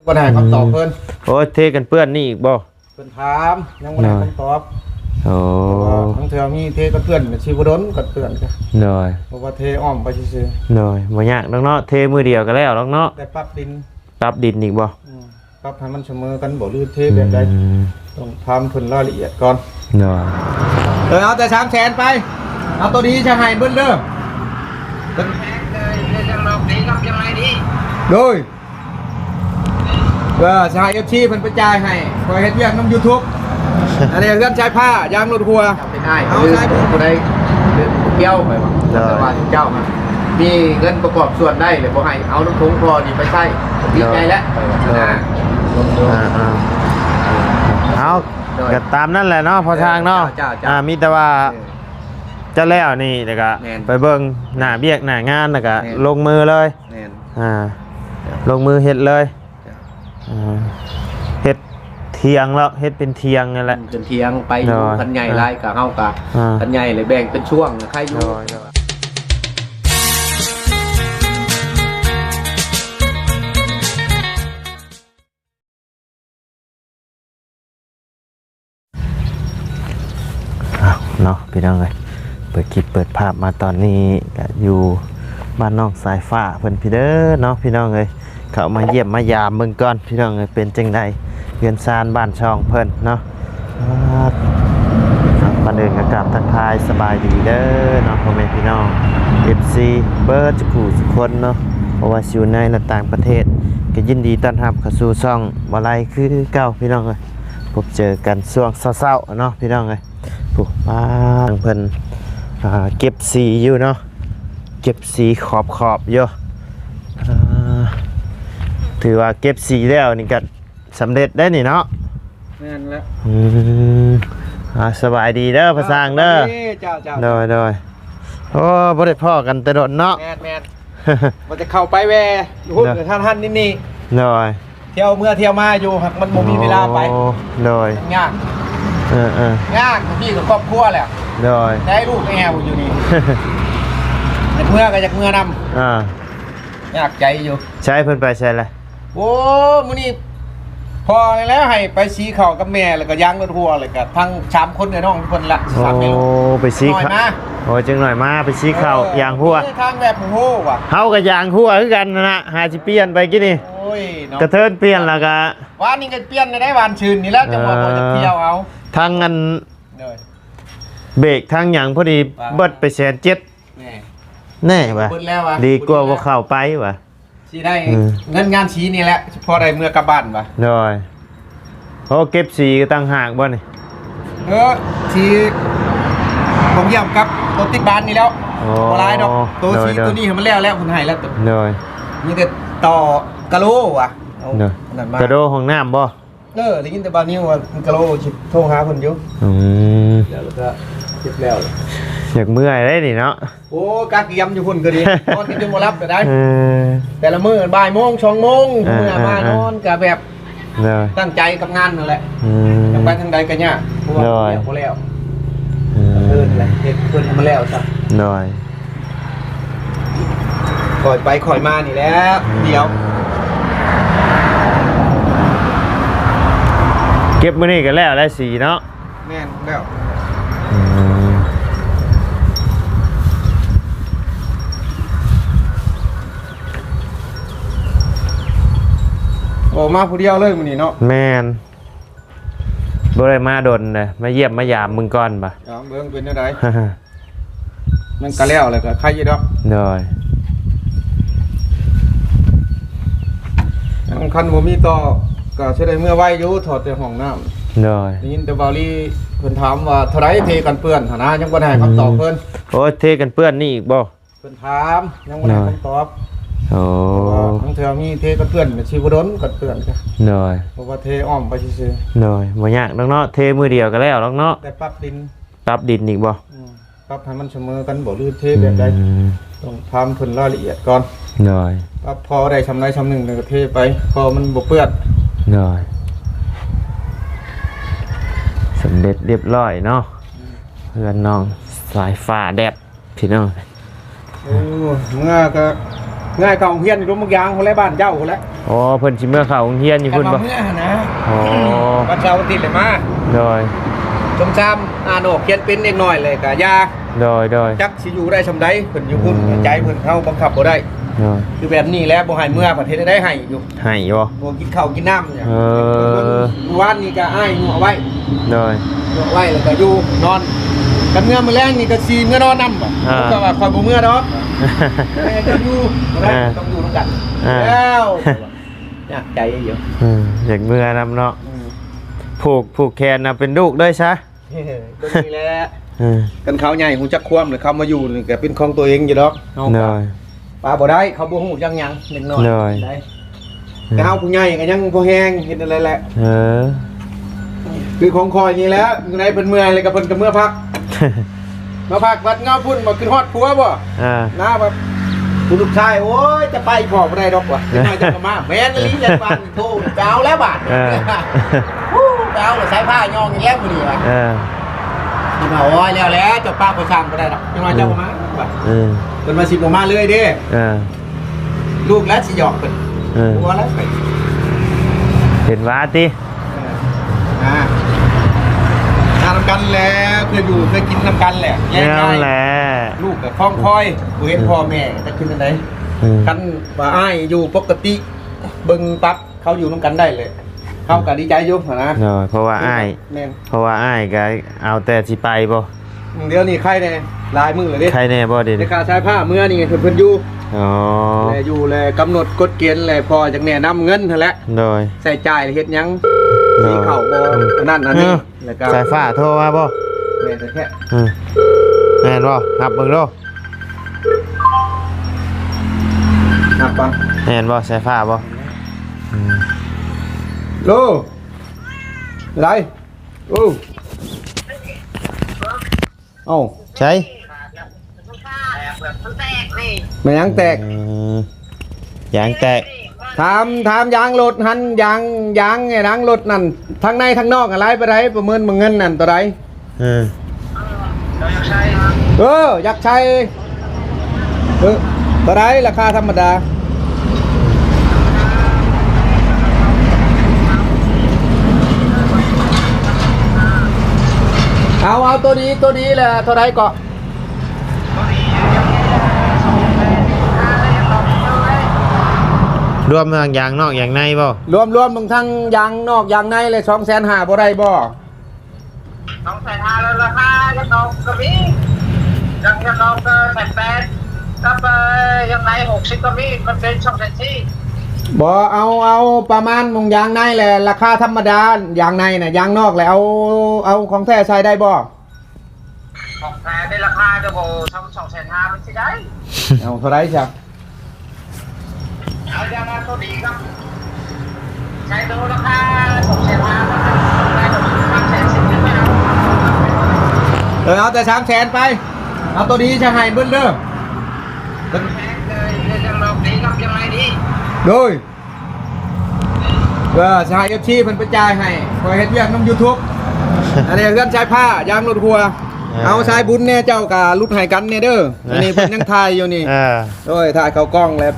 บ่ได้คำตอบเพิ่นโอ้เทกันเปื้อนนี่อีกบ่เพิ่นถามยังบ่ได้คำตอบโอ้ทั้งเทื่อมีเทกันเปื้อนสิบ่โดนกันเปื้อนกันหน่อยเพราะว่าเทอ้อมไปซื่อๆหน่อยบ่ยากเนาะเทมือเดียวก็แล้วเนาะแต่ปรับดินอีกบ่ปรับให้มันเสมอกันบ่ลื่นเทแบบใดต้องทำเพิ่นรายละเอียดก่อนหน่อยเอาแต่300,000ไปเอาตัวนี้จะให้เบิ่นเด้อโดยชาย FC เพิ่นไปจ่ายให้คอยเฮ็ดเวียกนำ YouTube อันนี้เรื่องใช้ผ้ายางรถทัวร์เอาใช้ผู้ใดเกี่ยวไปว่าแต่ว่าเจ้ามามีเงินประกอบส่วนได้เลยบ่ให้เอาน้ำทงพอนี่ไปใช้ดีใจแล้วเอาก็ตามนั่นแหละเนาะพอทางเนาะมีแต่ว่าจะแล้วนี่แล้วก็ไปเบิ่งหน้าเบียกหน้างานแล้วก็ลงมือเลยลงมือเฮ็ดเลยเฮ็ดเทียงแล้วเฮ็ดเป็นเทียงนั่นแหละเป็นเทียงไปอยู่คันใหญ่ไล่กับเฮากับคันใหญ่เลยแบ่งเป็นช่วงใครอยู่เนาะพี่น้องเลยเปิดคลิปเปิดภาพมาตอนนี้ก็อยู่บ้านน้องสายฟ้าเพิ่นพี่เด้อเนาะพี่น้องเลยเขามาเยี่ยมมายามเมืองก่อนพี่น้องเลยเป็นจังไดเรือนซานบ้านช่องเพิ่นเนาะมาเดินกระกับทักทายสบายดีเด้อเนาะพ่อแม่พี่น้อง FC เบิร์ดกูสุคนเนาะเพราะว่าอยู่ในและต่างประเทศก็ยินดีต้อนรับเข้าสู่ช่องบ่ไลคือเก่าพี่น้องเลยพบเจอกันช่วงเช้าๆเนาะพี่น้องเลยปุ๊บมาเพิ่นเก็บสีอยู่เนาะเก็บสีขอบอยู่ถือว่าเก็บสีแล้วนี่ก็สำเร็จได้นี่เนาะแม่นแล้วสบายดีเด้อภาษาเด้อโดยโอ้บ่ได้พ้อกันแต่โดนเนาะแม่นมันจะเข้าไปแวหุ่นกับท่านนี่โดยเที่ยวเมื่อเที่ยวมาอยู่มันบ่มีเวลาไปโดยยากยากพี่กับครอบครัวแหละโดยได้ลูกแอวอยู่นี่เมื่อก็จากเมื่อนำยากใจอยู่ใช้เพิ่นไปใช่ละโอ้มื้อนี้พอแล้วให้ไปสีเข่ากับแม่แล้วก็ย่างรถทัวร์เลยก็ทั้ง3คนกับน้องทุกคนละ3เมนูไปสีเข่าโอ้จังหน่อยมาไปสีเข่าย่างหัวทางแบบโหว่ะเฮากับย่างหัวคือกันนะหาสิเปลี่ยนไปกี่นี่โอ้ยกระเทินเปลี่ยนแล้วก็ว่านี่ก็เปลี่ยนได้วานชื่นนี่แล้วจังหวะบ่จะเที่ยวเอาทางอันเบรกทางหยังพอดีเบิดไป170,000แน่ป่ะดีกว่าบ่เข้าไปว่ะสิได้เงินงานสีนี่แหละพอได้เมื่อกลับบ้านป่ะโดยโอ้เก็บสีก็ตั้งหากบ่นี่สีผมเยี่ยมกับตัวติดบ้านนี่แล้วบ่หลายดอกตัวสีตัวนี้มันแล้วเพิ่นให้แล้วโดยมีแต่ต่อกะโลว่ะกะโลห้องน้ำบ่ได้ยินแต่บางนี้ว่ากะโลสิโทรหาเพิ่นอยู่แล้วก็เก็บแล้วอยากเมื่อยได้นี่เนาะโอ้กะเกียมอยู่พุ่นก็ดีนอนกินจนบ่หลับก็ได้แต่ละมื้อบ่ายโมง2โมงมื้อมานอนก็แบบตั้งใจกับงานนั่นแหละจังไปทางใดก็ยากเพราะว่าบ่แล้วเพิ่นแหละเฮ็ดเพิ่นมาแล้วซะน้อยค่อยไปค่อยมานี่แหละเดี๋ยวเก็บมื้อนี้ก็แล้วสีเนาะแม่นแล้วโอ้มาผู้เดียวเลยมื้อนี้เนาะแม่นบ่ได้มาดนเลยมาเยี่ยมมายามมึงก่อนป่ะเบิ่งเป็นจังได๋มันก็แล้วก็ใครอยู่ดอกน้อยคันบ่มีต่อก็สิได้เมื่อไว้อยู่ถอดแต่ห้องน้ำน้อยได้ยินแต่บาลีเพิ่นถามว่าเท่าไรเทกันเปื้อนหั่นนะยังบ่ได้คำตอบเพิ่นโอ้เทกันเปื้อนนี่อีกบ่เพิ่นถามยังบ่ได้คำตอบโอ้ทั้งเทื่อมีเทกันเปื้อนสิบ่โดนกันเปื้อนจ้ะน้อยเพราะว่าเทอ้อมไปซื่อๆน้อยบ่ยากเนาะเทมือเดียวก็แล้วเนาะแต่ปรับดินอีกบ่ปรับให้มันเสมอกันบ่ลื่นเทแบบใดต้องทำเพิ่นรายละเอียดก่อนน้อยปรับพอได้ชำไรชำนึงแล้วก็เทไปพอมันบ่เปื้อนน้อยสำเร็จเรียบร้อยเนาะเพื่อนน้องสายฟ้าแดดพี่น้องเมื่อก็ง่ายกองเพี้ยนรู้บางอย่างคนละบ้านเจ้าคนละโ อ๋อเพิ่นสิเมื่อเข้าโรงเรียนอยู่ กั พุ่ น น มา บ่ เมื่อนะ อ๋อ วันเสาร์อาทิตย์เลยมา โดย ชมซ้ำอ่านออกเขียนเป็นเล็กน้อยเลยกะยา โดย จักสิอยู่ได้ชำใดเพิ่นอยู่พุ่นใจเพิ่นเข้าบังคับบ่ได้ โดย คือแบบนี้แหล้วบ่ให้เมื่อประเทศได้ให้อยู่ ให้บ่ บ่กินข้าวกินน้ำเนี่ย เออ วานนี่ก็อ้ายหัวไว้ โดย หัวไว้แล้วก็อยู่นอนกันเมื่อมื้อแรงนี่ก็สิเมื่อนอนนำบ่ อ่า ก็ว่าคอยบ่เมื่อดอกแม่จะอยู่บ่ได้ต้องอยู่นํกัน อ่า แล้วยากใจอยู่ อยากเมื่อนำเนาะผูกแขนน่ะเป็นลูกด้วยซะ ก็นี่แหละกันเขาใหญ่หูจักความเลยเขามาอยู่นี่ก็เป็นของตัวเองอยู่ดอกเอา โด ก็ ย ปลาบ่ได้เขาบ่ฮู้จังหยังเล็กน้อย น้อย ได้แต่เฮาผู้ใหญ่ก็ยังบ่แฮงเห็นอะไรแหละ เออ คือของคอยนี่แหล้วอยู่ในเพิ่นเมื่อยเลยกับเพิ่นก็เมื่อพัก มาพักวัดเงาพุ่นมาขึ้นฮอดผัวบ่ อ่า น้าแบบคุณลูกชายโอ้ยจะไปพอบ่ได้ดอกว่ะจะมาจะมาแม่นอีหลีจังปานโทไปเอาแล้วบาด เออ ฮู้ไปเอาแล้วใส่ผ้ายองอีกแล้วมื้อนี้ว่ะ เออ มันว่าโอ้ยแล้วเจ้าป้าบ่ซ้ํบ่ได้ดอกจังว่าเจ้าบ่มาว่ะ เออ เพิ่นมาสิบ่มาเลยเด้ เออ ลูกแล้วสิหยอกเพิ่น เออ บ่แล้วไป เห็นว่าติ อ่าทานำกันแล้วเคยอยู่เคยกินนำกันแหละแยก นั่ ได้ นแหละ ลูกกับคล้องคอยกูเห็นพ่อแม่จะขึ้นอันไหน เออ กันว่าอ้ายอยู่ปกติเบิ่งปั๊บเขาอยู่นำกันได้เลย เขาก็ดีใจอยู่นะ โดยเพราะว่าอ้าย แม่น เพราะว่าอ้ายก็เอาแต่สิไปบ่ เดี๋ยวนี้ใครแน่ลายมือเลยดิ ใครแน่บ่เดี๋ยว ใน นี้ ขาชายผ้าเมื่อนี่เพิ่นอยู่ อ๋อ แลอยู่แลกำหนดกฎเกณฑ์แลพอจากแนะนำเงินนั่นแหละ โดย ใส่จ่ายเฮ็ดหยังสีเข่าบ่อันนั้นอันนี้แล้วก็ สายฟ้าโทรมาบ่ แม่นแต่แค่ เออแม่นบ่นับเบิ่งดู นับปัง แม่นบ่สายฟ้าบ่อืม โลไรโอ้เอ้า ใช่ มันยังแตก ยางแตก ถามยางรถหันยางไงยางรถนั่นทั้งในทั้งนอกอะไรไปไรประเมินมึงเงินนั่นตัวไร เออ อยากใช้ตัวไรราคาธรรมดาเอาตัวนี้แหละตัวไรเกาะ รวมทั้งยางนอกยางในบ่ รวมมึงทั้งยางนอกยางในเลย250,000บ่ได้บ่ 250,000แล้วราคายังนอกก็มียังนอกก็180,000กับยังใน60ก็มีมันเป็น2,400บ่เอาประมาณมึงยางในแหละราคาธรรมดายางในน่ะยางนอกแหละเอาของแท้ใช้ได้บ่ ของแท้ในราคาจะบ่ทำ2,500มันสิได้ เอาเท่าไรจ้ะ เอาอย่างนั้นก็ดีครับใช้ดูราคา2,500มันได้3,10,000ไม่เอา เอาแต่300,000ไปเอาตัวนี้จะให้เบิ่นเด้อ แพงเลยยังนอกดีกับยังในดี โดยชาย FC เพิ่นไปจ่ายให้คอยเฮ็ดเวียกนำ YouTube อันนี้เรื่องใช้ผ้ายางรถหัวเอาชายบุญแน่เจ้าก็รุดให้กันแน่เด้ออันนี้เพิ่นยังถ่ายอยู่นี่ เออ โอ้ยถ่ายเข้ากล้องแล้ว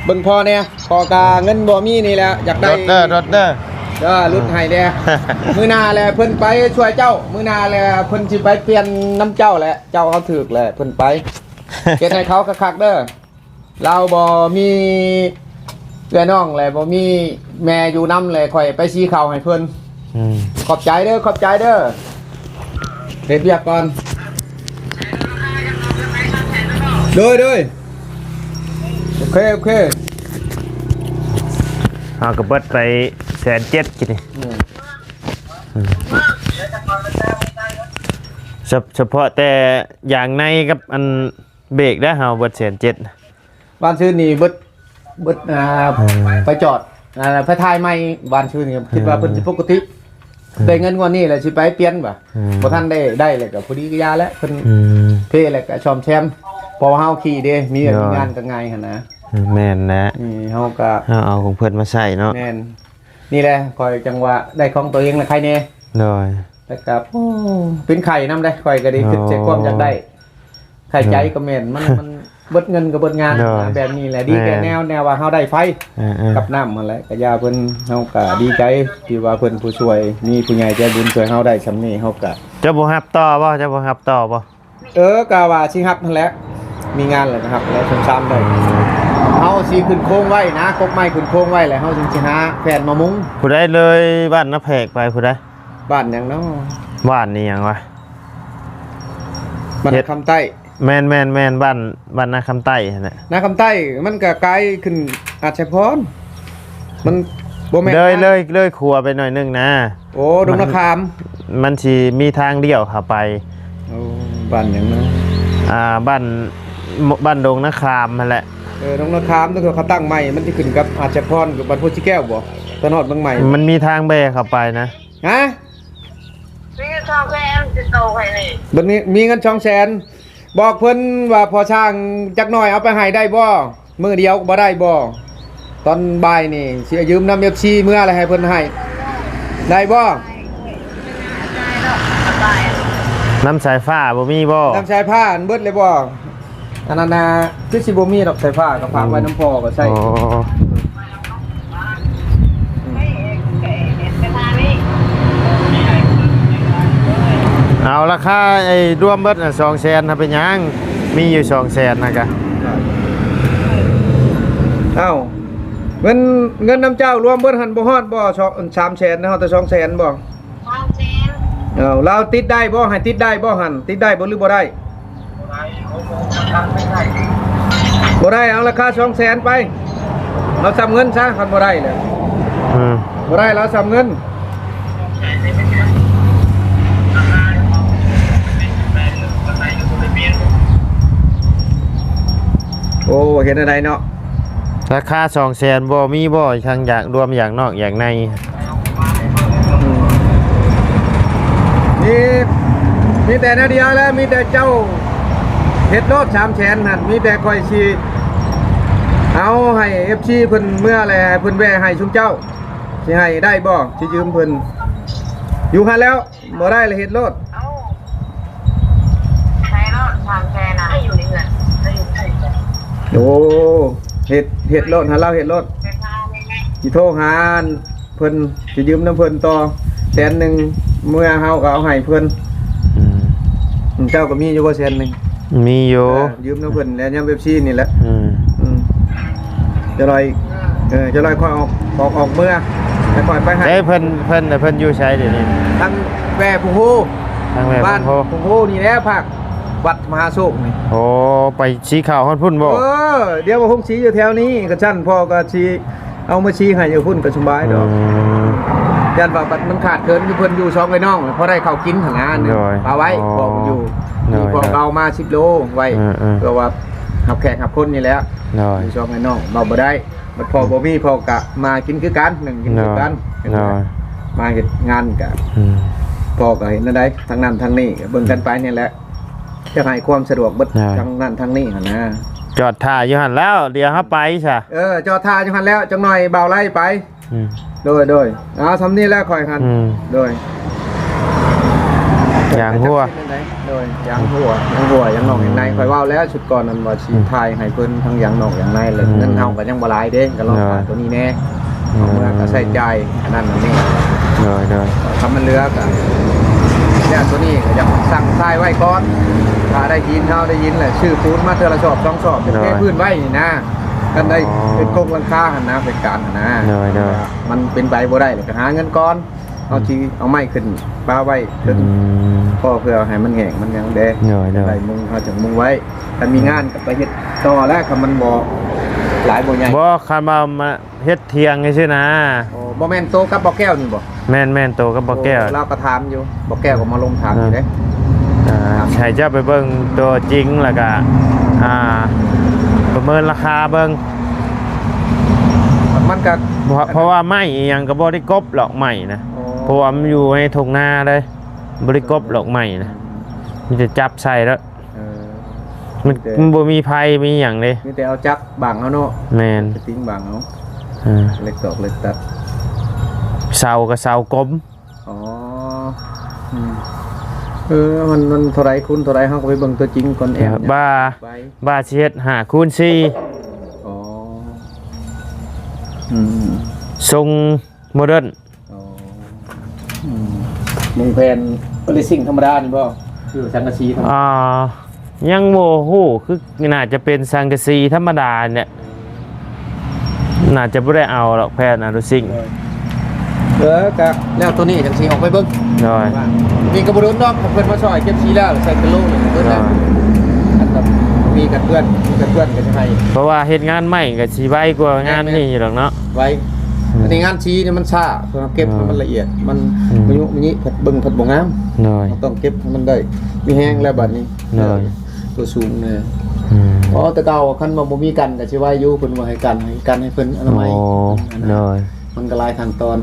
เบิ่งพอเนี่ยพอกาเงินบ่มีนี่แหละอยาก ร ได้ ถเด้อรถเด้อ รุดให้แน่ มื้อหน้าแหละเพิ่นไปช่วยเจ้า มื้อหน้าแหละเพิ่นสิไปเปลี่ยนน้ำเจ้าแหละเจ้าเขาถูกแหละเพิ่นไป เฮ็ดให้เขาคักๆเด้อเราบ่มีเอื้อน้องแหละบ่มีแม่อยู่นำแหละข่อยไปชี้ข้าวให้เพิ่น อืม ขอบใจเด้อเฮ็ดเวียกก่อนโดยโอเค เอากระเบิดไป170,000กินนี่เฉพาะแต่อย่างในกับอันเบรกได้เฮาเบิด170,000 บ้านชื่อนี่เบิดไปจอดไปถ่ายใหม่บ้านชื่อนี่คิดว่าเพิ่นสิปกติได้เงินกว่านี้แหละสิไปเปลี่ยนบ่บ่ทันได้เลยก็พอดีก็ยาแล้วเพิ่น อืม เพ่แหละก็ชอมแชมพอเฮาขี่เด้มีงานก็ง่ายหั่นนะ แม่นนะ เฮาก็ เอาของเพิ่นมาใส่เนาะ แม่นนี่แหละคอยจังหวะได้ของตัวเองแหละใครแน่ โดย แต่กับเป็นไข่นำได้คอยก็ดีคิดใจความอยากได้ไข่ใจก็แม่นมัน เบิดเงินกับเบิดงาน เด้อ แบบนี้แหละดีแก่แนวว่าเฮาได้ไฟ กับน้ำมาแหล้วก็ย่าเพิ่นเฮาก็ดีใจที่ว่าเพิ่นผู้ช่วยมีผู้ใหญ่ใจบุญช่วยเฮาได้สำนี้เฮาก็ เจ้าบ่ฮับต่อบ่เจ้าบ่ฮับต่อบ่ ก็ว่าสิฮับนั่นแหละมีงานแล้วนะครับแล้วซ้ำๆได้เฮาสิขึ้นโค้งไว้นะกกไม้ขึ้นโค้งไว้แล้วเฮาจึงสิหาแผ่นมามุง ผู้ใดเลยบ้านนาแพกไปผู้ใด บ้านหยังเนาะ บ้านนี่หยังวะ บ้านคำใต้ แม่นบ้านนาคำใต้นั่นแหละ นาคำใต้มันก็ไกลขึ้นอาจจะพรมันบ่แม่น เลยครัวไปหน่อยนึงนะ โอ้ดงนาคาม มันสิมีทางเดี่ยวเข้าไป โอ้บ้านหยังเนาะ บ้านดงนาคามนั่นแหละ ดงนาคามตั้งแต่เขาตั้งใหม่มันสิขึ้นกับอาจจะพรกับบ้านโพธิแก้วบ่ตอนอดบางใหม่ มันมีทางแบกเข้าไปนะ ฮะ นี่ชอบแค่จะโตใครนี่ บัดนี้มีเงิน200,000บอกเพิ่นว่าพอช่างจักหน่อยเอาไปให้ได้บ่มื้อเดียวบ่ได้บ่ตอนบ่ายนี่สิยืมนำ FC เมื่ออะไรให้เพิ่นให้ได้บ่ น้ำสายฟ้าบ่มีบ่ น้ำสายผ้าอันเบิดเลยบ่อันนั้นน่ะคือสิบ่มีดอกสายผ้าก็ฝากไว้น้ำพ่อก็ใส่ โอ้เอาราคาไอ้รวมเบิดน่ะ200,000น่ะเป็นหยังมีอยู่200,000นะกะ เอ้าเงินน้ำเจ้ารวมเบิดหันบ่ฮอดบ่300,000นะฮอดแต่200,000บ่เราติดได้บ่ให้ติดได้บ่หันติดได้บ่หรือบ่ได้บ่ได้เอาราคา200,000ไปเราซ้ำเงินซะคันบ่ได้แหละ บ่ได้เราซ้ำเงินโอ้เห็นอะไรเนาะ ราคา200,000บ่มีบ่ทางอยากรวมอย่างนอกอย่างใน มีแต่นาเดียวแล้วมีแต่เจ้าเฮ็ดโลด300,000นั่นมีแต่คอยสิเอาให้ FC เพิ่นเมื่อแลเพิ่นแวะให้ชุมเจ้าสิให้ได้บ่สิยืมเพิ่นอยู่หั่นแล้วบ่ได้เลยเฮ็ดโลด ใครเนาะทางแค่นะให้อยู่ในเงินให้อยู่ในเงิน โอ้เฮ็ดโลดหาเราเฮ็ดโลด เป็นทางยังไง สิโทรหาเพิ่นสิยืมน้ำเพิ่นต่อ100,000เมื่อเฮาก็เอาให้เพิ่นเจ้าก็มีอยู่บ่100,000 มีอยู่ ยืมน้ำเพิ่นแล้วยามเว็บซีนี่แหละ จะลอยจะลอยค่อยออกเมื่อไปค่อยไปให้ เพิ่นอยู่ใช้เดี๋ยวนี้ ทั้งแว่ผู้ฮู้ ทางแม่ บ้าน พ่อ ผู้ฮู้นี่แหละภาควัดมหาโศกนี่ โอ้ไปชี้ข่าวฮอดพุ่นบ่ เดี๋ยวว่าผมชี้อยู่แถวนี้ก็ชั้นพ่อก็ชี้เอามาชี้ให้อยู่พุ่นก็สบายดอกยันว่าบัดมันขาดเคินอยู่เพิ่นอยู่ช่องไอ้น้องเพราะได้ข้าวกินหั่นนะนึงเอาไว้พอมันอยู่นี่พอเอามา10โลไว้เพื่อว่าหับแขกหับคนนี่แหละ น้อย ช่องไอ้น้องเมาบ่ได้มันพอบ่มีพอกะมากินคือกันหนึ่งกินคือกัน น้อย มาเฮ็ดงานกะพอก็เห็นได้ทางนั้นทางนี้เบิ่งกันไปนี่แหละจะให้ความสะดวกเบิดทางนั้นทางนี้หั่นนะ จอดท่าอยู่หั่นแล้วเดี๋ยวเฮาไปซะ จอดท่าจังหันแล้วจังหน่อยเบาไล่ไปโดยเอาทำนี่แล้วค่อยหันโดย อย่างหัว โดยอย่างหัวอย่างนอกอย่างในค่อยเว้าแล้วชุดก่อนนั้นว่าสิทายให้เพิ่นทั้งอย่างนอกอย่างในเลยเงินเฮาก็ยังบ่หลายเด้ก็ลองหาตัวนี้แน่เอาเมื่อก็ใช้จ่ายอันนั้นอันนี้ โดย ทำมันเหลือก็เนี่ยตัวนี้ก็อยากสั่งทรายไว้ก่อนถ้าได้ยินเฮาได้ยินแหละชื่อปูนมาเทื่อละสอบ2สอบเป็นเทพื้นไว้นี่นะกันได้เป็นโครงหลังคาหั่นนะเป็นการหั่นนะ โดย มันเป็นไปบ่ได้เลยก็หาเงินก่อนเอาทีเอาไม้ขึ้นปาไว้ขึ้นพ่อเพื่อให้มันแห้งมันยังแดงได้มุงเขาจะมุงไว้ถ้ามีงานก็ไปเฮ็ดต่อแล้วคันมันบ่หลายบ่ใหญ่ บ่คันมาเฮ็ดเที่ยงซื่อนะ โอ้บ่แม่นโตกับบ่แก้วนี่บ่ แม่นโตกับบ่แก้ว เราก็ถามอยู่บ่แก้วก็มาลงถามอยู่เด้ ให้เจ้าไปเบิ่งตัวจริงแล้วก็ประเมินราคาเบิ่ง มันก็ เพราะว่าไม้อีหยังก็บ่ได้กบหรอกไม้นะเพราะว่ามันอยู่ในทุ่งนาเลยบ่ได้กบหรอกไม้นะมันจะจับใส่แล้วมันบ่มีภัยมีหยังเลย มีแต่เอาจักบังเอาเนาะ แม่น ติ้งบังเอา เล็กตอกเล็กตัด เสากับเสากลม อ๋อ มันเท่าไรคุณเท่าไรเฮาก็ไปเบิ่งตัวจริงก่อนแอม บ้าสิเฮ็ด5คูณ4 อ๋อ ทรงโมเดิร์น อ๋อมุงแผนเลซิ่งธรรมดานี่บ่คือสังกะสีธรรมดา ยังโมโหคือน่าจะเป็นสังกะสีธรรมดาเนี่ยน่าจะไม่ได้เอาหรอกแพทย์นะดูซิง ก็แล้วตัวนี้จังสีออกไปเบิ่ง ได้ มีกระบวนนอกเพิ่นมาช่วยเก็บสีแล้วใส่กระโหลกเพิ่นแล้วอันแบบมีกันเพื่อนก็จะให้ เพราะว่าเหตุงานใหม่กับสีไวกว่างานนี่หรอกเนาะ ไว้อันนี้งานชี้เนี่ยมันช้าเพิ่นเก็บให้มันละเอียดมันมันยุมันนี้ผัดเบิ่งผัดบ่งาม น้อย ต้องเก็บให้มันได้มีแห้งแล้วบัดนี้ น้อย ตัวสูงเนี่ยอ๋อแต่เก่าคันบ่มีกันก็สิว่าอยู่เพิ่นบ่ให้กันให้เพิ่นอนามัย น้อย มันก็หลายขั้นตอน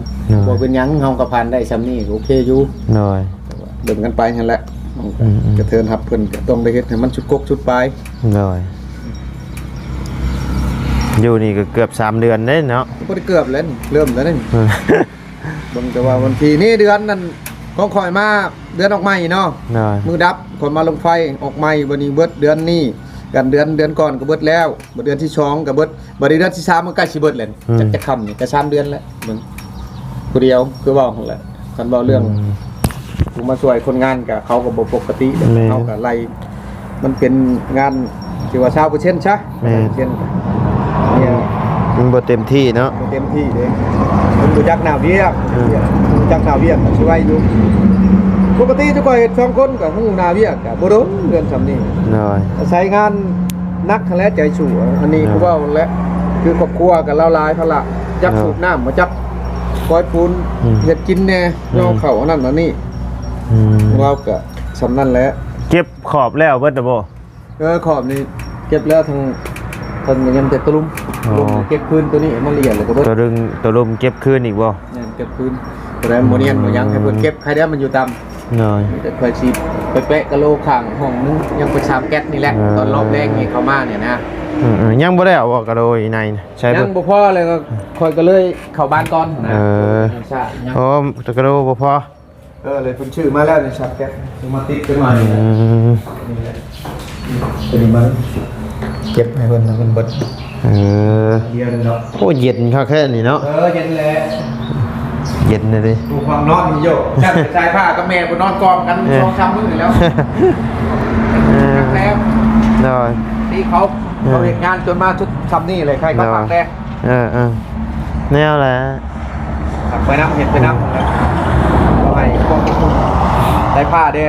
บ่เป็นหยังเฮาก็ผ่านได้ซำนี้โอเคอยู่ น้อย เดินกันไปนั่นแหละกระเทินรับเพิ่นก็ต้องได้เฮ็ดให้มันชุดกกชุดปลาย น้อยอยู่นี่ก็เกือบ3 เดือนได้เนาะ บ่ได้เกือบแล้วนี่เริ่มแล้วนี่เบิ่งแต่ว่าวันที่นี้เดือนนั้นของข่อยมาเดือนออกใหม่เนาะ น้อย มือดับคนมาลงไฟออกใหม่บัดนี้เบิดเดือนนี้กันเดือนก่อนก็เบิดแล้วบัดเดือนที่2ก็เบิดบัดเดือนที่3มันใกล้สิเบิดแล้วจะค่ำนี่ก็3เดือนแล้วมึงผู้เดียวคือเว้าหั่นแหละคันเว้าเรื่องกูมาช่วยคนงานก็เขาก็บ่ปกติเขาก็ไล่มันเป็นงานที่ว่า20%ใช่เนี่ย มันบ่เต็มที่เนาะ เต็มที่เด้มันรู้จักหน้าเวียกรู้จักหน้าเวียกก็สิไว้อยู่ปกติทุกคนเฮ็ด2คนก็ฮู้หน้าเวียกก็บ่โดนเรื่องซำนี้ น้อย ใช้งานนักและใจสู้อันนี้คือว่าและคือครอบครัวกับเราหลายพละจักสูบน้ำมาจักก้อยปูนเฮ็ดกินแน่ย่อเข่าอันนั้นอันนี้เราก็สำนั่นแหละ เก็บขอบแล้วเบิดบ่ ขอบนี่เก็บแล้วทางคนยังแต่ตะลุมเก็บคืนตัวนี้มันละเอียดเลยก็เบิด ตัวรุมเก็บคืนอีกบ่ เนี่ยเก็บคืนแต่แล้วโมเนียนบ่ยังให้เพิ่นเก็บใครได้มันอยู่ตาม น้อย แต่เคยสิไปเป๊ะกะโลข้างห้องนึงยังเป็น3แก๊สนี่แหละตอนรอบแรกนี่เข้ามาเนี่ยนะ ยังบ่ได้เอาออกกระโดยในใช่ ยั บ่ งบ่พอเลยก็คอยก็เลยเข้าบ้านก่อนนะยังชายัง โอ้กระโดบ่พอ เลยคุณชื่อมาแล้วในชาแก๊สมาติดขึ้นมาเป็นมันเก็บให้เพิ่นเบิดเดียวเลยเนาะ โอ้เย็นคักแค่นี้เนาะ เย็นแหละ เย็นเลยดิ ดูความนอนนี่โยจัดชายผ้ากับแม่บ่นอนกองกัน2-3มื้อแล้วแล้ว น้อย นี่เขาเฮ็ดงานจนมาชุดซ้ำนี่เลยใครก็ฟังแน่ แนวแหละ ไปน้ำเห็ดไปน้ำแล้วไปพวกใส่ผ้าเด้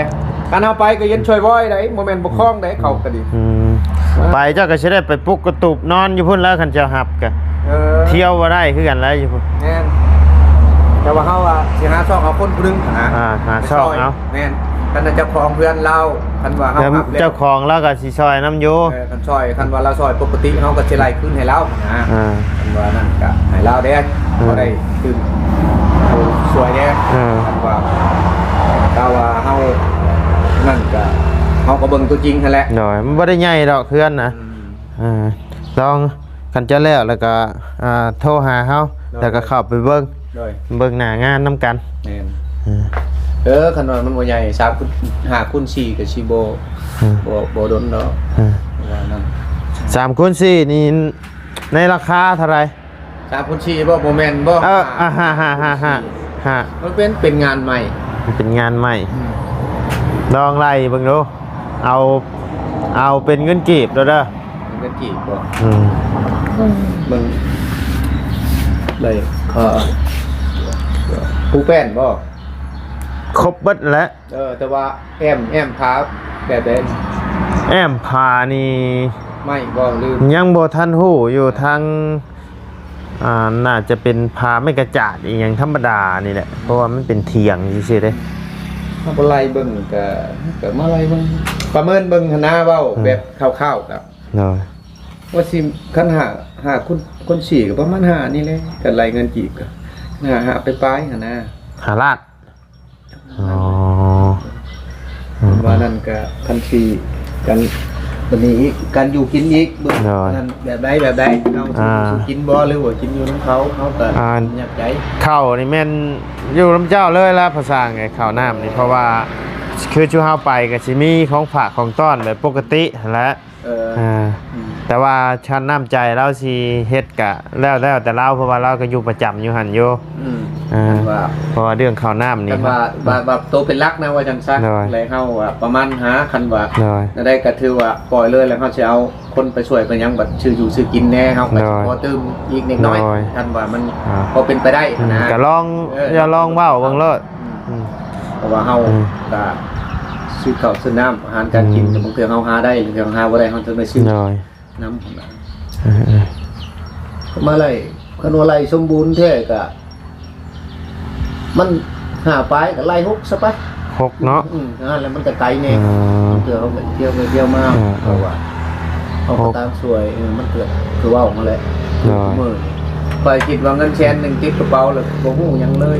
การเอาไปก็เย็นช่วยบ่อยได้โมเมนต์บกคล้องได้เขาก็ดี ไปเจ้าก็สิได้ไปปลุกกระตุบนอนอยู่พุ่นแล้วคันเจ้าหับกะเที่ยวบ่ได้คือกันแล้วอยู่พุ่น แน่นแต่ว่าเขาว่าสิหาช่องเอาคนผู้นึงหาช่องเอา แน่นกันเจ้าของเพื่อนเราคันว่าเฮาหับ เจ้าของแล้วก็สิซอยน้ำอยู่ คันซอยคันว่าเราซอยปกติเฮาก็สิไล่ขึ้นให้เราคันว่านั่นก็ให้เราเด้บ่ได้ขึ้นสวยเด้คันว่าถ้าว่าเฮานั่นก็เฮาก็เบิ่งตัวจริงนั่นแหละ หน่อยมันบ่ได้ใหญ่ดอกเพื่อนนะลองคันจะแล้วก็โทรหาเฮาแล้วก็เข้าไปเบิ่งหน้างานนํกันแม่นคันว่ามันบ่ใหญ่3 คูณ 4ก็สิบ่ดนดอกว่านั่น 3 คูณ 4นี่ในราคาเท่าไหร่3 คูณ 4บ่แม่นบ่มันเป็นงานใหม่เป็นงานใหม่ลองไล่เบิ่งดูเอาเป็นเงินกีบเด้อเงินกีบบ่มึงเลยผู้แป้นบ่ครบเบิดแล้วแต่ว่าแอมพาแบบใดแอมพานี่ไม่บ่ลืมยังบ่ทันฮู้อยู่ทางน่าจะเป็นพาไม่กระจาดอีหยังธรรมดานี่แหละเพราะว่ามันเป็นเถียงซื่อๆเด้มาบ่ไล่เบิ่งก็มาไล่เบิ่งประเมินเบิ่งหน้าเว้าแบบคร่าวๆครับว่าสิคันหาคน4ก็ประมาณ5นี่แหละก็ไล่เงินกีบก็หาไปปลายหั่นนะ5 ล้านว่านั่นก็คันสี่กันวันนี้อีกการอยู่กินอีกเบิ่งนั่นแบบใดเอากินบ่หรือว่ากินอยู่น้ำเขาก็อยากใจข้าวนี่แม่นอยู่น้ำเจ้าเลยละภาษาไงข้าวน้ำนี่เพราะว่า คือชูเฮาไปก็สิมีของฝากของต้อนแบบปกติหั่นแหละ แต่ว่าชั้นน้ำใจเราสิเฮ็ดกะแล้วแต่เราเพราะว่าเราก็อยู่ประจำอยู่หันอยู่ว่าเพราะว่าเรื่องข้าวน้ำนี่ว่าโตเป็นรักนะว่าจังซักเลยเฮาว่าประมาณหาคันว่าได้ก็ถือว่าปล่อยเลยแล้วเฮาสิเอาคนไปช่วยไปยังบัดชื่ออยู่ชื่อกินแน่เฮาก็พอตื้มอีกนิดน้อยคันว่ามันพอเป็นไปได้นะก็ลองอย่าลองเว้าเบิ่งเลิศเพราะว่าเฮาก็ซื้อข้าวซื้อน้ำอาหารการกินกับบางเทื่อเฮาหาได้หรือเทื่อหาบ่ได้เฮาจะไม่ซื้อน้ำมาไล่คันว่าไล่สมบูรณ์แท้ก็มันหาปลายก็ไล่6ซะไป6เนาะแล้วมันก็ไกลแน่เทื่อเฮาไปเที่ยวมาเพราะว่าเฮาก็ตามสวยมันเกิดคือว่าออกมาแล้วมื้อไปคิดว่าเงินแสนนึงติดกระเป๋าแล้วบ่ฮู้หยังเลย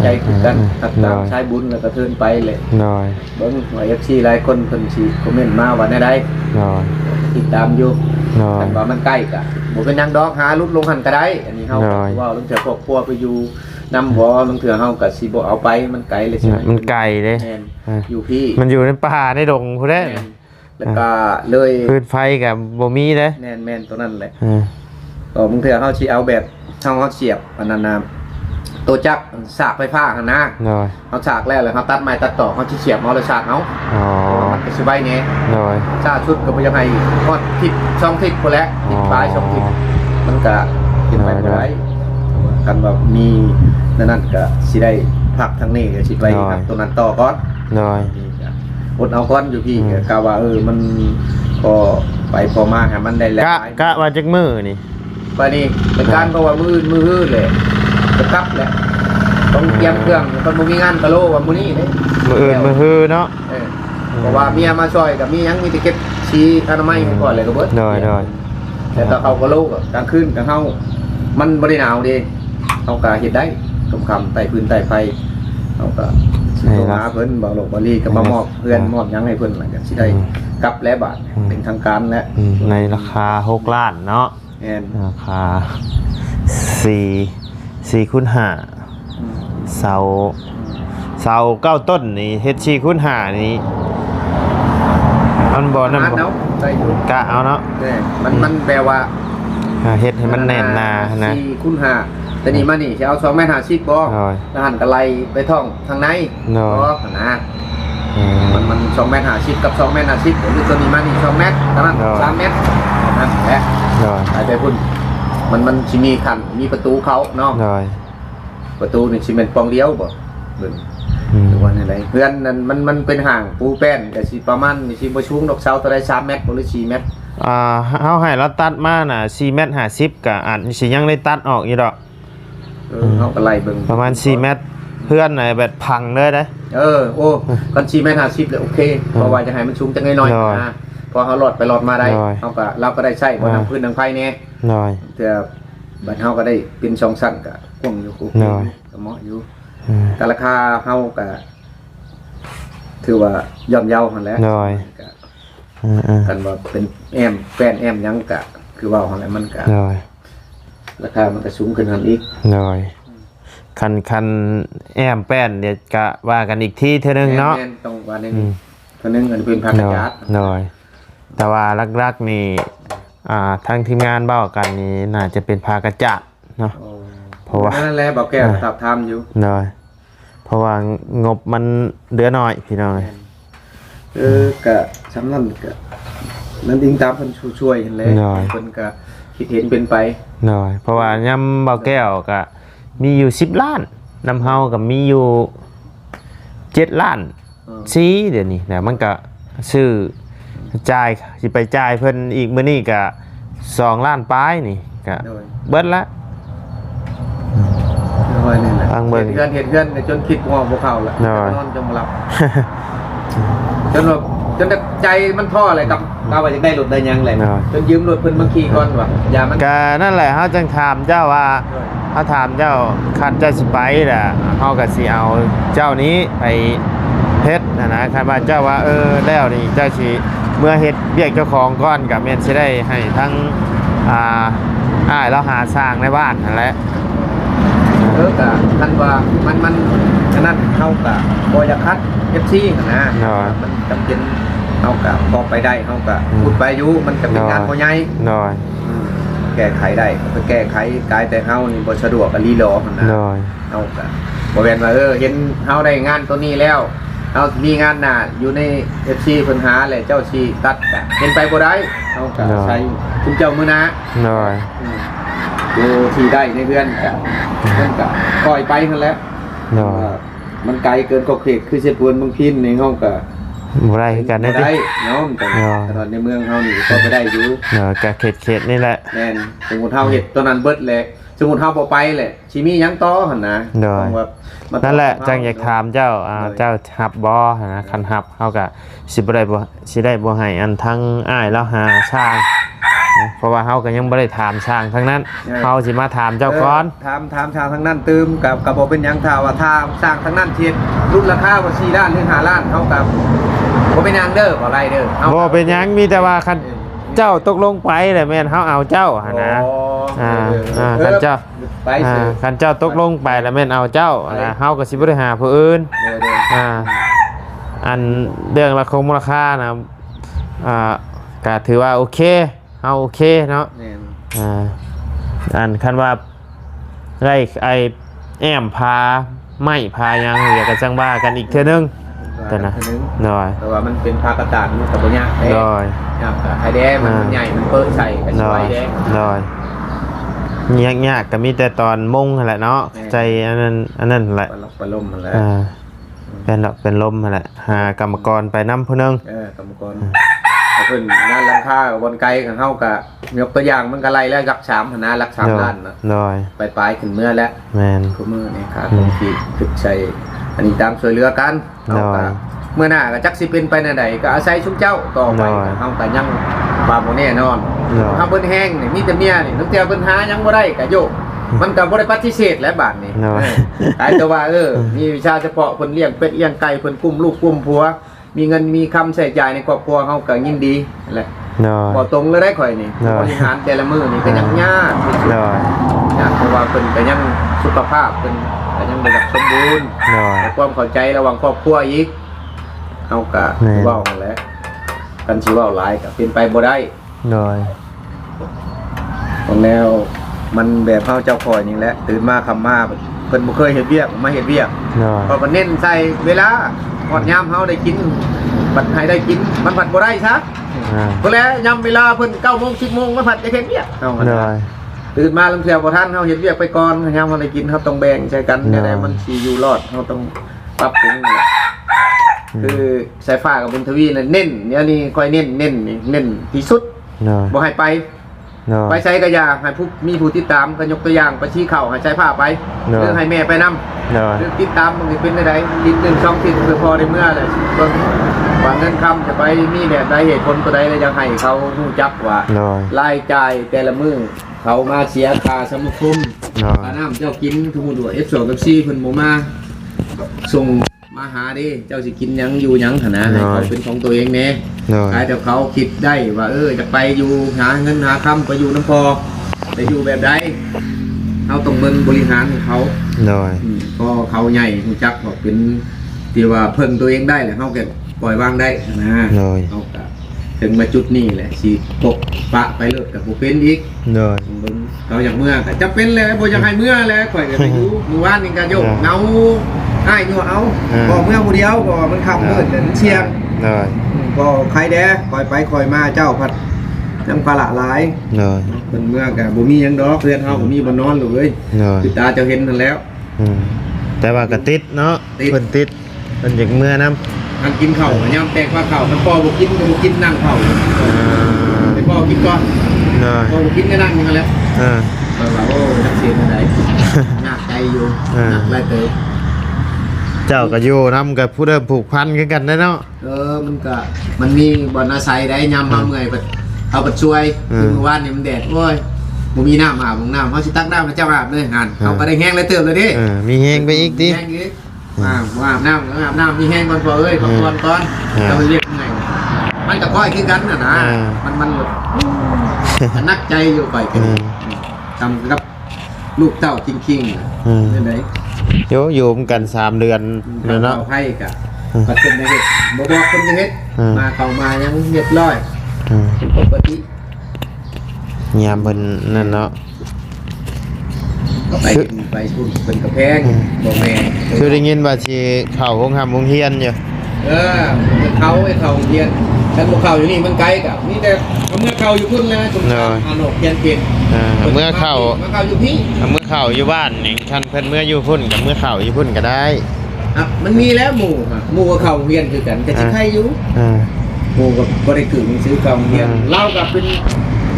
ใจคือกันตัดตามใช้บุญแล้วก็เทินไปเลยเบิ้งว่า FC หลายคนเพิ่นสิคอมเมนต์มาว่าได้ติดตามอยู่แต่ว่ามันใกล้กะบ่เป็นนางดอกหาลุดลงหันก็ได้อันนี้เฮาว่าลงจากครอบครัวไปอยู่นำบ่บางเทื่อเฮาก็สิบ่เอาไปมันไกลเลยใช่มั้ยมันไกลเด้อยู่พี่มันอยู่ในป่าในดงพุ่นเด้แล้วก็เลยพื้นไฟก็บ่มีเด้แม่นๆตัวนั้นแหละก็บางเทื่อเฮาสิเอาแบบเฮาเสียบอันนั้นน่ะตัวจักสากไฟฟ้าข้างหน้าเขาสากแล้วเลยเขาตัดไม้ตัดต่อเขาเสียบเขาเลยสากเขามันก็สบายเนี่ยชาชุดก็ไม่ยังไงพอดทิศช่องทิศคนละทิศปลายช่องทิศมันก็เป็นไปได้กันแบบมีนั่นก็สิได้ผักทางนี้ก็สิไปครับตัวนั้นต่อก่อนอดเอาก้อนอยู่พี่กะว่ามันพอไปพอมาให้มันได้แล้วกะว่าจักมือนี่ไปนี่เป็นการเพราะว่ามือเลยจะกลับแหละต้องเตรียมเครื่องคนบ่มีงานกะโลว่ามื้อนี้เด้มื้อฮือเนาะเพราะว่าเมียมาช่วยก็มีหยังมีแต่เก็บชีอนามัยก่อนเลยก็เบิดแต่ถ้าเขากะโลก็กลางคืนกลางเฮามันบ่ได้หนาวเด้เฮาก็เฮ็ดได้ค่ำๆใต้พื้นใต้ไฟเฮาก็สิโทรหาเพิ่นบอกโลกบ่ลีก็มามอบเพื่อนมอบหยังให้เพิ่นแล้วก็สิได้กลับแล้วบาดเป็นทางการแล้วในราคา6ล้านเนาะราคา4คูณ5เสา9ต้นนี่เฮ็ด4คูณ5นี่มันบ่นำกะเอาเนาะมันแปลว่าเฮ็ดให้มันแน่นหนานะ4คูณ5แต่นี่มานี่สิเอา2.50 เมตรบ่แล้วหั่นก็ไล่ไปท่องทางในบ่นะมัน2.50 เมตรกับ2.50 เมตรหรือตัวนี้มานี่2 เมตรเท่านั้น3 เมตรนั่นแหละไปพุ่นมันสิมีขันมีประตูเขาเนาะประตูนี่สิเป็นปองเดียวบ่เบิ่งหรือว่าอะไรเพื่อนนั้นมันเป็นห่างปูแป้นก็สิประมาณสิบ่สูงดอกเสาตัวใด3 เมตรหรือ4 เมตรเฮาให้เราตัดมาน่ะ4.50 เมตรก็อาจสิยังได้ตัดออกอยู่ดอกเฮาก็ไล่เบิ่งประมาณ4 เมตรเพื่อนน่ะแบบพังเลยเด้โอ้กัน4.50 เมตรแล้วโอเคเพราะว่าจะให้มันสูงจังน้อยๆนะพอเฮาลอดไปลอดมาได้เฮาก็เราก็ได้ใช้บ่ทางพื้นทางไฟแน่แต่บัดเฮาก็ได้เป็น2ชั้นก็กว้างอยู่ก็เหมาะอยู่แต่ราคาเฮาก็ถือว่าย่อมเยาหั่นแหละกันว่าเป็นแป้นหยังก็คือว่าหั่นแหละมันก็ราคามันก็สูงขึ้นหั่นอีกคันแป้นเดี๋ยวก็ว่ากันอีกทีเทื่อนึงเนาะต้องว่าในนี้เทื่อนึงอันเป็นพันยาดแต่ว่าลักๆนี่ทางทีมงานเบ้ากันนี่น่าจะเป็นพากระจัดเนาะเพราะว่านั่นแหละบอกแก้วตับทำอยู่เพราะว่างบมันเหลือน้อยพี่น้องกะสำนักกะนั่นอิงตามเพิ่นช่วยเห็นเลยเพิ่นก็คิดเห็นเป็นไปเพราะว่าย่ำเบ้าแก้วก็มีอยู่10 ล้านน้ำเฮาก็มีอยู่7 ล้านเดี๋ยวนี้แต่มันก็ซื้อจ่ายสิไปจ่ายเพิ่นอีกมื้อนี้ก็2 ล้านปลายนี่ก็เบิดละฟังเบิ่งเพื่อนจนคิดว่าบ่เข้าละนอนจนบ่หลับจนใจมันท้ออะไรกับเราว่าจะได้รถได้ยังแหละจนยืมรถเพิ่นมาขี่ก่อนว่าอย่ามันก็นั่นแหละเฮาจังถามเจ้าว่าเฮาถามเจ้าคันเจ้าสิไปล่ะเฮาก็สิเอาเจ้านี้ไปเฮ็ดนะคันว่าเจ้าว่าแล้วนี่เจ้าสิเมื่อเฮ็ดเรียกเจ้าของก่อนก็แม่นสิได้ให้ทั้งอ้ายเราหาสร้างในบ้านนั่นแหละ กะท่านว่ามันฉะนั้นเฮากะบ่อยากคัด FC นะมันจำเป็นเฮากะพอไปได้เฮากะพูดไปอยู่มันจะเป็นงานบ่ใหญ่น้อยแก้ไขได้ไปแก้ไขกายแต่เฮานี่บ่สะดวกก็รีรอหั่นนะเฮากะบ่แม่นว่าเห็นเฮาได้งานตัวนี้แล้วเฮามีงานหน้าอยู่ใน FC เพิ่นหาแหละเจ้าสิตัดกะเป็นไปบ่ได้เฮากะใช้คุณเจ้ามื้อนะน้อยดูที่ได้ในเดือนกะมันกะปล่อยไปนั่นแหละมันไกลเกินขอบเขตคือเสพวนบางพินในห้องกะบ่ได้คือกันได้เนาะแต่ตอนในเมืองเฮานี่ก็บ่ได้อยู่กะเขตนี่แหละแม่นสมมุติเฮาเฮ็ดตัวนั้นเบิดแหละสมมุติเฮาบ่ไปแหละสิมีหยังต่อหั่นนะนั่นแหละจังอยากถามเจ้าเจ้าฮับบ่นะคันฮับเฮาก็สิบ่ได้บ่ให้อันทั้งอ้ายแล้วหาช่างเพราะว่าเฮาก็ยังบ่ได้ถามช่างทั้งนั้นเฮาสิมาถามเจ้าก่อนถามช่างทั้งนั้นตืมกับบ่เป็นหยังถ้าว่าถามช่างทั้งนั้นเฮ็ดรุ่นราคาว่า4ล้านถึง5ล้านเฮากับบ่เป็นหยังเด้อบ่ไรเด้อบ่เป็นหยังมีแต่ว่าคันเจ้าตกลงไปแหละแม่นเฮาเอาเจ้าหั่นนะคันเจ้าคันเจ้าตกลงไปแล้วแม่นเอาเจ้าเฮาก็สิบ่ได้หาผู้อื่นอันเรื่องราคามูลค่านะก็ถือว่าโอเคเอาโอเคเนาะอันคันว่าได้ไอแอมพาไม่พายังอยากจะจังบ้ากันอีกเท่านึงแต่นะน้อยแต่ว่ามันเป็นพากระดาษมันกับปัญญาน้อยไอแดงมันใหญ่มันเปิดใส่กันไอแดงน้อยยากก็มีแต่ตอนมุ่งแหละเนาะใจอันนั้นแหละเป็นลมแหละเป็นลมแหละหากรรมกรไปน้ำผู้นึงกรรมกรเพิ่นงานราคาบนไกลของเฮากะยกตัวอย่างมันก็ไล่แล้วรัก3นะรัก3ล้านนะไปขึ้นเมื่อแล้วแม่นคือมื้อนี่ค่ะคงสิฝึกใช้อันนี้ตามช่วยเหลือกันเฮาก็เมื่อหน้าก็จักสิเป็นไปแนวใดก็อาศัยชุมเจ้าต่อไปเฮาก็ยังบ่บ่แน่นอนเฮาเพิ่นแห้งนี่มีแต่เมียนี่นึกแต่เพิ่นหายังบ่ได้ก็โยกมันก็บ่ได้ปฏิเสธแล้วบาดนี้แต่ว่ามีวิชาเฉพาะเพิ่นเลี้ยงเป็ดเลี้ยงไก่เพิ่นกุมลูกกุมผัวมีเงินมีคำใส่ใจในครอบครัวเขาก็ยิ่งดีแหละพอตรงเลยได้ข่อยนี่บริหารแต่ละมือนี่ก็ยังยากเพราะว่าเป็นก็ยังสุขภาพเป็นก็ยังไม่สมบูรณ์แต่ความเข้าใจระหว่างครอบครัวอีกเขาก็ว่าแล้วกันชีว่าหลายก็เป็นไปบ่ได้ตรงแล้วมันแบบเขาเจ้าคอยนี่แหละตื่นมาคำมาเพิ่นบ่เคยเฮ็ดเวียกมาเฮ็ดเวียกพอเน้นใส่เวลาก่อนยามเฮาได้กินบัดให้ได้กินมันผัดบ่ได้ซะก็แล้วยามเวลาเพิ่น 9:00 น 10:00 นมาผัดจะเฮ็ดเวียกเอาตื่นมาลำเสียบ่ทันเฮาเฮ็ดเวียกไปก่อนยามเฮาได้กินเฮาต้องแบ่งใช้กันได้มันสิอยู่รอดเฮาต้องปรับปรุงคือสายฟ้ากับบุญทวีน่ะเน้นเดี๋ยวนี้ค่อยเน้นที่สุดบ่ให้ไปใช้กระยาให้ผู้มีผู้ติดตามก็ยกตัวอย่างไปชี้เข่าให้ใช้ผ้าไปเรื่องให้แม่ไปนำเรื่องติดตามมันเป็นได้ติด1-2ติดคือพอได้เมื่อเลยเบิ่งว่าเงินคำจะไปมีแบบใดเหตุผลตัวใดแล้วยังให้เขารู้จักว่ารายจ่ายแต่ละมื้อเขามาเสียค่าสมุคุมค่าน้ำเจ้ากินทุกมื้อด้วย F2 กับ C เพิ่นบ่มาส่งมาหาดิเจ้าสิกินยังอยู่ยังหั่นนะให้เขาเป็นของตัวเองแน่แต่เขาคิดได้ว่าจะไปอยู่หาเงินหาคำไปอยู่น้ำพอไปอยู่แบบใดเขาต้องเบิ่งบริหารของเขาพอเขาใหญ่รู้จักบอกเป็นที่ว่าเพิ่งตัวเองได้แหละเขาแกปล่อยวางได้นะเขาถึงมาจุดนี้แหละสิตกปะไปเลิกกับผู้เป็นอีกเขาอยากเมื่อก็จะเป็นเลยบ่อยากให้เมื่อแล้วข่อยก็ไปอยู่หมู่บ้านนี่ก็โยกเงาให้โยกเอาบ่เมื่อผู้เดียวบ่มันคำมืดเชียงก็ใครแด้คอยไปคอยมาเจ้าพัดน้ำปลาหลายเป็นเมื่อกับบ่มียังดอกเพื่อนเฮาบ่มีบ่นอนเลยติดตาจะเห็นนั่นแล้วแต่ว่ากระติดเนาะเพิ่นติดเพิ่นอยากเมื่อน้ำอันกินข้าวยำแตกว่าข้าวน้ำปอบ่กินนั่งข้าวไปปอกินก่อนปอบ่กินก็นั่งอย่างนั้นแหละว่าโอ้จักเสียนอะไรหนักใจอยู่หนักไรเตยเจ้าก็อยู่นำกับผู้เดิมผูกพันกันได้เนาะมันมีบ่อนอาศัยได้ยำมาเมื่อยเอาไปช่วยเมื่อวานนี่มันแดดโอ้ยบ่มีน้ำอาบน้ำเขาสิตักน้ำมาเจ้าอาบเลยงานเขาก็ได้แห้งเลยเติมเลยดิมีแห้งไปอีกดิแห้งอีกอาบน้ำมีแห้งก่อนพอก่อนเราเรียกไงมันก็ค่อยขึ้นกันนะมันนักใจอยู่ไปกันทำกับ ลูกเต้าจริงๆเป็นไง อยู่กัน3 เดือนแล้วเนาะ เอาให้กับปัจจุบันในเฮ็ดบ่บอกคนในเฮ็ดมาเข้ามายังเรียบร้อยเป็นปกติ ยามเพิ่นนั่นเนาะ ก็ไปทุนเป็นกระแพงบ่แม่ คือได้ยินว่าสิเข้าโรงเรียนอยู่ เขาไอ้เขาเรียนแต่พวกเขาอยู่นี่มันไกลกับนี่แต่เมื่อเขาอยู่พุ่นเลยคุณอาโนกเรียนเป็น เมื่อเข้า อยู่พี่ เมื่อเข้าอยู่บ้านนี่ท่านเพิ่นเมื่ออยู่พุ่นกับเมื่อเข้าอยู่พุ่นก็ได้ มันมีแล้วหมู่กับเขาเรียนคือกันแต่สิใครอยู่หมู่กับบ่ได้ถึงซื้อเขาเรียนเล่ากับเป็น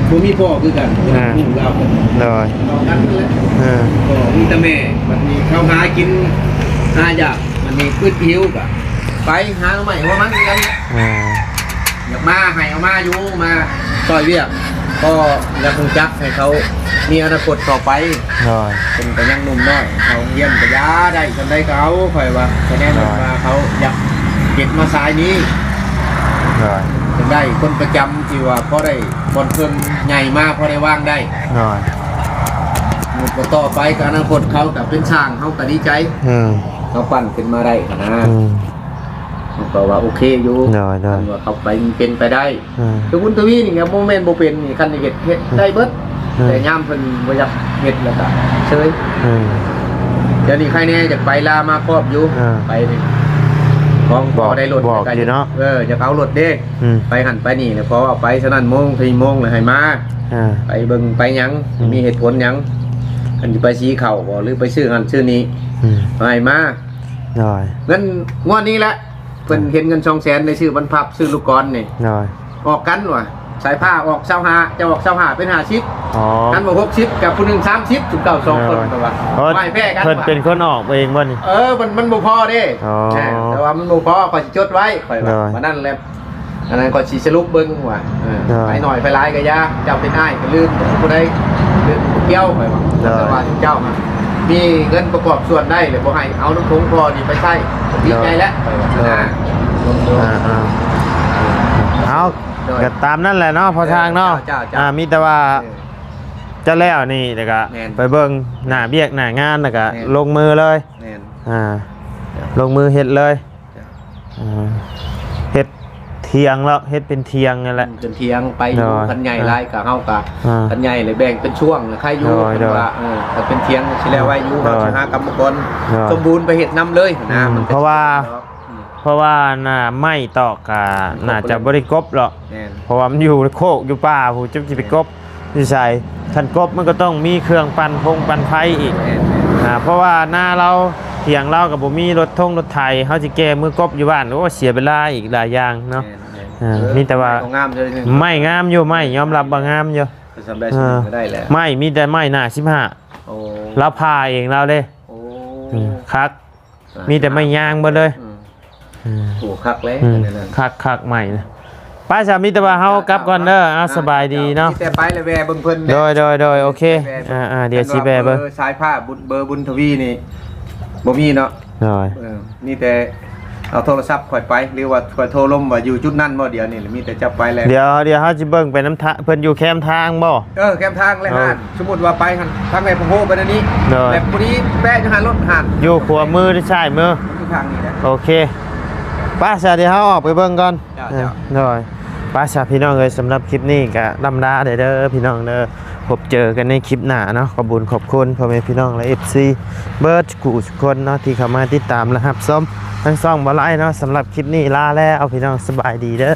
บ่มีพ่อคือกันหมู่เรากัน โดย ต่อกันนั่นแหละก็มีแต่แม่มันมีข้าวหากินหาอยากมันมีพืชหิวกับไปหาใหม่ว่ามันกันอยากมาให้เอามาอยู่มาต่อยเรียกก็อยากคงจักให้เขามีอนาคตต่อไป โดย เป็นแต่ยังหนุ่มน้อยเขาเยี่ยมกระยาได้กันได้เขาคอยว่าคะแนนมาเขาอยากเก็บมาสายนี้ โดย จะได้คนประจำที่ว่าพอได้บอลเพิ่นใหญ่มากพอได้ว่างได้ โดย หมดต่อไปกับอนาคตเขาแต่เป็นช่างเขาก็ดีใจเขาปั้นขึ้นมาได้นะก็ว่าโอเคอยู่ว่าเขาไปเป็นไปได้คือบุญทวีนี่ไงโมเมนต์โบเป็นนี่คันเห็ดได้เบิดแต่ย่ามเพิ่นบ่อยากเห็ดแล้วก็เฉยเดี๋ยวนี้ใครแน่อยากไปลามาครอบอยู่ไปนี่ของบ่ได้รถบอกอยู่เนาะจะเอารถเด้ไปหันไปนี่เนี่ยเพราะว่าไปฉะนั้นโมง4 โมงเลยให้มาไปเบิ่งไปยังมีเหตุผลยังอันจะไปชี้เข่าบ่หรือไปซื้อหันซื้อนี้ให้มาเงินงวดนี้แหละเพิ่นเห็นเงิน200,000ในชื่อบรรพับซื้อลูกกรนี่ออกกันว่ะสายผ้าออก25จะออก25เป็น50กันบ่60กับผู้นึง30ถึง92คนก็ว่าไม่แพ้กันเพิ่นเป็นคนออกเองบ่นี่มันบ่พอเด้แต่ว่ามันบ่พอก็สิจดไว้ข่อยว่าวันนั้นแหละอันนั้นก็สิสรุปเบิ่งว่าไปหน่อยไปหลายก็ยากเจ้าเป็นอ้ายก็ลืมผู้ใดลืมเกี่ยวข่อยว่าแต่ว่าเจ้ามีเงินประกอบส่วนได้เลยบ่ให้เอาน้ำทงพอนี่ไปใช้ดีใจแล้วเอาก็ตามนั่นแหละเนาะพอทางเนาะมีแต่ว่าจะแล้วนี่แล้วก็ไปเบิ่งหน้าเบียกหน้างานแล้วก็ลงมือเลยลงมือเฮ็ดเลยเฮ็ดเทียงแล้วเฮ็ดเป็นเทียงนั่นแหละจนเทียงไปอยู่คันใหญ่หลายก็เฮาก็คันใหญ่เลยแบ่งเป็นช่วงใครอยู่ว่าถ้าเป็นเทียงสิแล้วไว้อยู่เราสิหากรรมกรสมบูรณ์ไปเฮ็ดนำเลยนะเพราะว่าน่ะไม่ตอกกะน่าจะบ่ได้กบหรอกเพราะว่ามันอยู่โคกอยู่ป่าผู้จะไปกบสิใส่คันกบมันก็ต้องมีเครื่องปั่นไฟอีกเพราะว่าหน้าเราเถียงเรากับบ่มีรถไถเฮาสิแก้มือกบอยู่บ้านโอ้เสียเวลาอีกหลายอย่างเนาะมีแต่ว่าไม่งามอยู่ไม่ยอมรับว่างามอยู่สำได้ได้แล้วไม่มีแต่ไม่หน้า15เราพาเองเราเด้คักมีแต่ไม่ย่างเบิดเลยโอ้คักเลยคักใหม่นะป้าสามีแต่ว่าเฮากลับก่อนเด้อสบายดีเนาะแต่ไปเลยแวเบิ่งเพิ่นโดยโอเคเดี๋ยวสิแวเบิ่งสายผ้าเบอร์บุญทวีนี่บ่มีเนาะนี่แต่เอาโทรศัพท์ข่อยไปหรือว่าข่อยโทรลมว่าอยู่จุดนั้นบ่เดี๋ยวนี่มีแต่จับไปแล้วเดี๋ยวเฮาสิเบิ่งไปน้ำทางเพิ่นอยู่แคมทางบ่แคมทางเลยฮะสมมุติว่าไปหั่นทางไหนผมโหไปอันนี้แบบบ่นี้แปะจะหารถหันอยู่ขวามือหรือซ้ายมืออยู่ทางนี้นะโอเคป้าสาเดี๋ยวเฮาออกไปเบิ่งก่อนโดยป้าสาพี่น้องเอ้ยสำหรับคลิปนี้ก็ลำลาเด้อพี่น้องเด้อพบเจอกันในคลิปหน้าเนาะขอบคุณพ่อแม่พี่น้องและ FC เบิร์ดกูทุกคนเนาะที่เข้ามาติดตามและรับชมทั้ง2บ่ไลเนาะสำหรับคลิปนี้ลาแล้วเอาพี่น้องสบายดีเด้อ